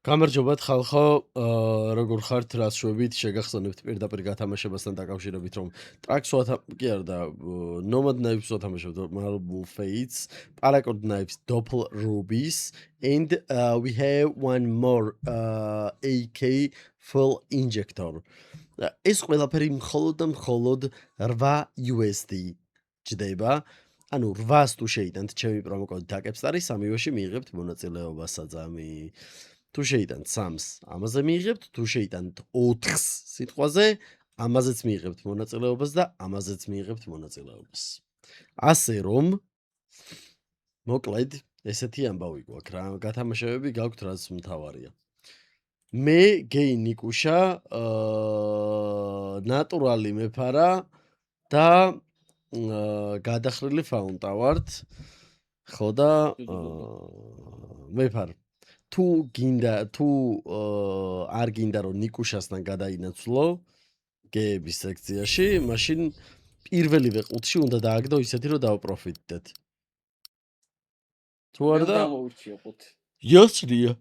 გამარჯობათ ხალხო, როგორ ხართ, რას შვებით, შეგახსენებთ პირდაპირ გათამაშებასთან დაკავშირებით, რომ Trax კი არა და Nomad Knives ვათამაშებთ, Marble Fates, Paracord Knives, Doppel Rubies, and we have one more AK full injector. ეს ყველაფერი მხოლოდ და მხოლოდ 8 USD ჯდება. ანუ 800 თუ შეიტანთ ჩემი პრომოკოდი დაკეპსტარი, სამივეში მიიღებთ მონაწილეობას საძამი. თუ შეიტანთ 3-ს, ამაზე მიიღებთ, თუ შეიტანთ 4-ს სიტყვაზე, ამაზეც მიიღებთ მონაწილეობას და ამაზეც მიიღებთ მონაწილეობას. ასე რომ მოკლედ ესეთი ამბავი გვაქვს რა, გათამაშებები გაქვთ რაც მთავარია. მე გეი ნიკუშა, ნატურალი მეფარა და გადახრილი ფაუნტა ვართ. ხო და მეფარ თუ გინდა თუ არ გინდა რომ ნიკუშასთან გადაინაცვლო გეების სექციაში, მაშინ პირველივე ყუთში უნდა დააგდო ისეთი რომ დავპროფიტდეთ. თუ არ და გამოვირჩიო ყუთი. იოსრია.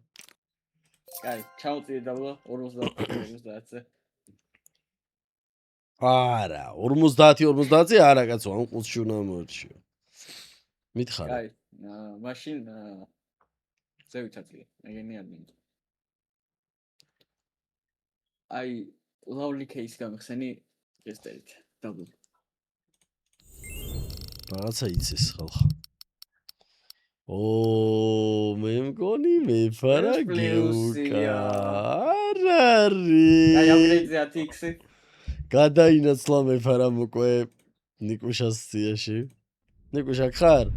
კაი, ჩავწიე დავლა 50-50-ზე. არა, 50-50-ზე არა კაცო, ამ ყუთში უნდა მოერჩიო. მითხარ. კაი, მაშინ ზევითაწიე, ეგენი არ მინდა. აი, lovely case გამიხსენი ესტერით, double. რაღაცა იცის ხალხო. მე მგონი მეფარა გეუკა. არა რი. აი, upgrade-ზე 10x-ი. გადაინაცვლა მეფარა მოკვე ნიკუშას სიაში. ნიკუშა ხარ?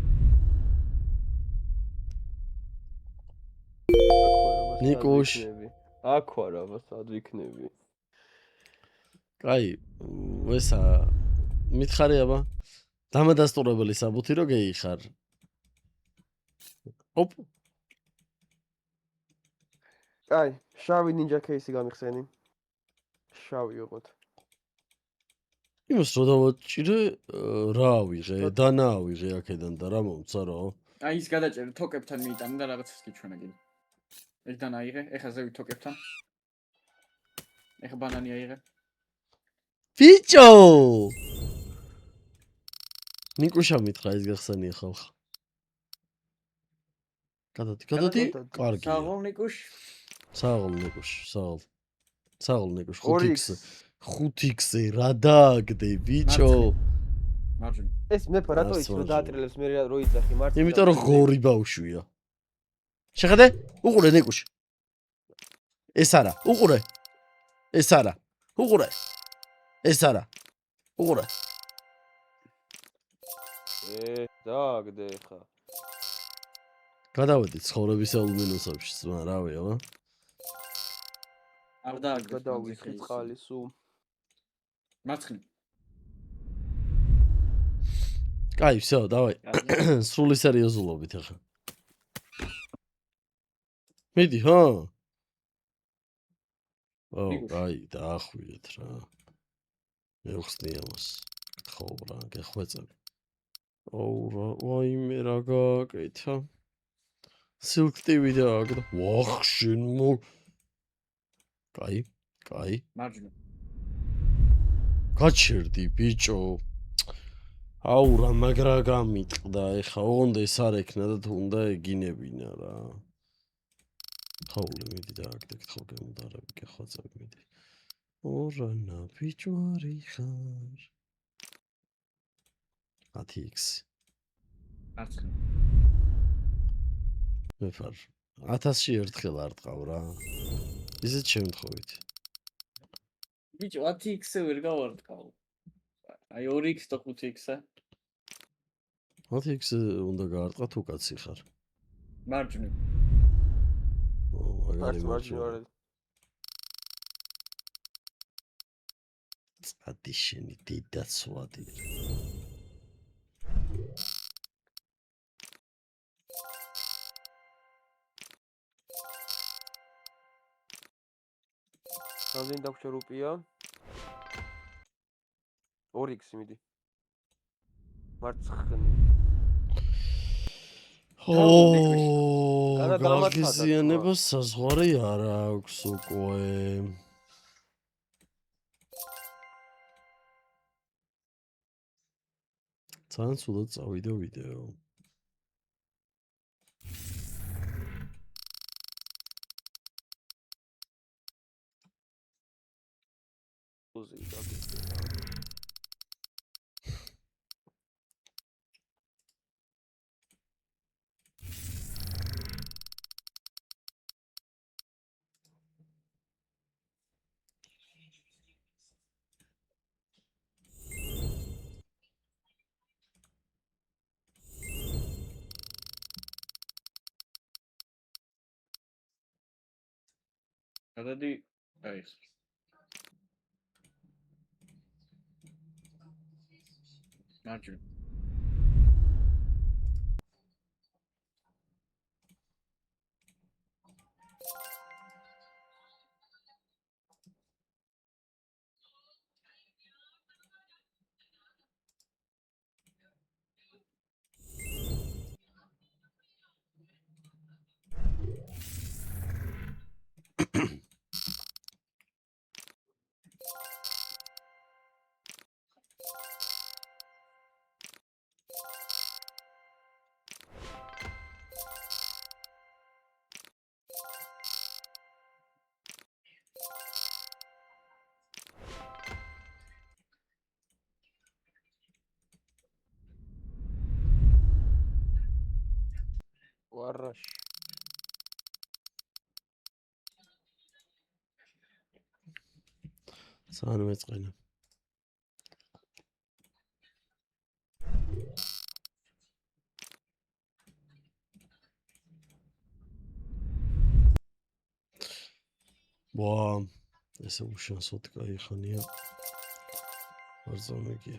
ნიკუშ. აქ ვარ, აბა, სად ვიქნები? კაი, ესა მითხარი აბა. დამადასტურებელი საბუთი რო გეიხარ. ოპ. კაი, შავი ნინჯა кейსი გამიხსენი. შავი უყოთ. იმას რო დავაჭირე, რა ავიღე, დანა ავიღე აქედან და რა მომცა რა. აი, ის გადაჭერე თოკებთან მიიტანე და რაღაცას გიჩვენა კიდე. ეგ დანა აიღე, ეხა ზევით თოკებთან. ეხა ბანანი აიღე. ბიჭო! ნიკუშა მითხრა ის გახსენია ხალხო. გადადი. კარგი. საღოლ ნიკუშ. საღოლ ნიკუშ. 5x-ზე რა დააგდე ბიჭო? მარჯვნივ. ეს მეფა რატო იცი რომ დაატრილებს მე რო იცახი მარტო. იმიტომ რომ ღორი ბავშვია. შეხედე? უყურე ნიკუშ. ეს არა, უყურე. ეს არა. უყურე. ეს არა. უყურე. დააგდე ხა. გადავედი ცხოვრებისეულ მინუსებში, ზმა, რავია, ვა? არ დააგდე. გადავიხი წყალი სულ. მარცხნივ. კაი, всё, давай. სრული სერიოზულობით ახლა. მიდი, ხო? კაი, დაახვიეთ რა. მეხსნი ამას. ხო, რა, გეხვეწები. ვაიმე რა გააკეთა. სილქტივი დააგდო. ვახ, შენ მო. კაი. მარჯვნივ. გაჩერდი ბიჭო. აუ რა მაგრა გამიტყდა, ეხა ოღონდ ეს არ ექნა და თუ უნდა ეგინებინა რა. ხაული მიდი დააგდეთ ხო გემდარები გეხვეწები მიდი. ორანა ბიჭო არი ხარ. 10x. მარცხნივ. მეფარ 1000-ში ერთხელ არ ტყავ რა. ისეთ შემთხვევით. ბიჭო 10x-ზე ვერ გავარტყავ. აი 2x და 5x-ზე. 10x-ზე უნდა გაარტყა თუ კაცი ხარ. მარჯვნივ. მაგარი მარჯვნივ არ. წადი შენი დიდაცვადი. რამდენი დაგვრჩა რუპია? 2x მიდი. მარცხნივ. განა დამატხატა თქვა. გაღიზიანებას საზღვარი არ აქვს უკვე. ძალიან სულად წავიდა ვიდეო. უზი დაგიწია. გადადი აი ეს. მარჯვენა. ვარაში. ძალიან მეწყენა. ვა, ესე უშანსოდ გაიხანია. ვარზომეგი.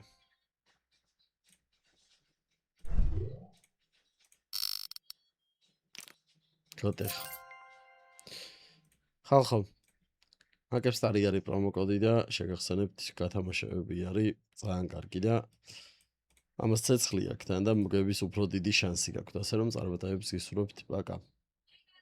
ჩოტეხ. ხალხო. აკებს არის პრომოკოდი და შეგახსენებთ გათამაშებები არის ძალიან კარგი და ამას ცეცხლი აქვს თან და მოგების უფრო დიდი შანსი გაქვთ, ასე რომ წარმატებებს გისურვებთ. პაკა.